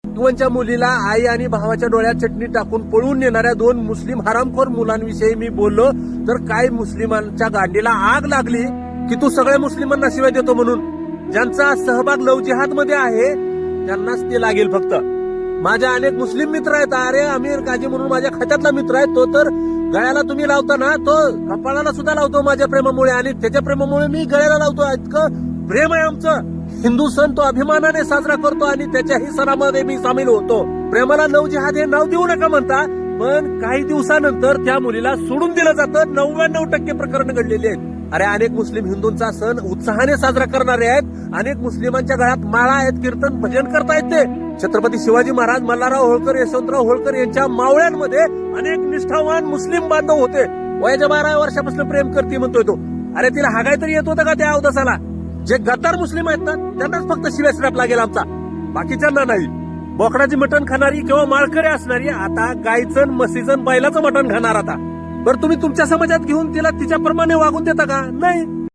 च्या मुलीला आई आणि भावाच्या डोळ्यात चटणी टाकून पळून नेणाऱ्या 2 मुस्लिम हरामखोर मुलांविषयी मी बोललो तर काय मुस्लिमांच्या गांडीला आग लागली की तू सगळ्या मुस्लिमांना शिवाय देतो म्हणून. ज्यांचा सहभाग लव जिहाद मध्ये आहे त्यांनाच ते लागेल फक्त. माझ्या अनेक मुस्लिम मित्र आहेत. अरे अमीर काजी म्हणून माझ्या खात्यातला मित्र आहे. तो तर गळ्याला तुम्ही लावता ना, तो कपाळाला सुद्धा लावतो माझ्या प्रेमामुळे आणि त्याच्या प्रेमामुळे मी गळ्याला लावतो. इतकं प्रेम आहे आमचं. हिंदू सण तो अभिमानाने साजरा करतो आणि त्याच्याही सणामध्ये मी सामील होतो. प्रेमाला लव जिहाद हे नाव देऊ नका म्हणता, पण काही दिवसानंतर त्या मुलीला सोडून दिलं जातं. 99% प्रकरण घडलेली आहेत. अरे अनेक मुस्लिम हिंदूंचा सण उत्साहाने साजरा करणारे आहेत. अनेक मुस्लिमांच्या गळ्यात माळा आहेत, कीर्तन भजन करतायत ते. छत्रपती शिवाजी महाराज, मल्हारराव होळकर, यशवंतराव होळकर यांच्या मावळ्यांमध्ये अनेक निष्ठावान मुस्लिम बांधव होते. वयाच्या 12 वर्षापासून प्रेम करते म्हणतोय तो. अरे तिला हागाय तरी येत होतं का त्या अवदसाला? जे गद्दार मुस्लिम आहेत ना त्यांनाच फक्त शिव्या स्ट्रॅप लागेल आमचा, बाकीच्यांना नाही. बोकडाची मटण खाणारी किंवा माळकरी असणारी आता गायचं, म्हशीचं, बैलाचं मटण खाणार आता. बरं तुम्ही तुमच्या समाजात घेऊन तिला तिच्याप्रमाणे वागून देता का? नाही.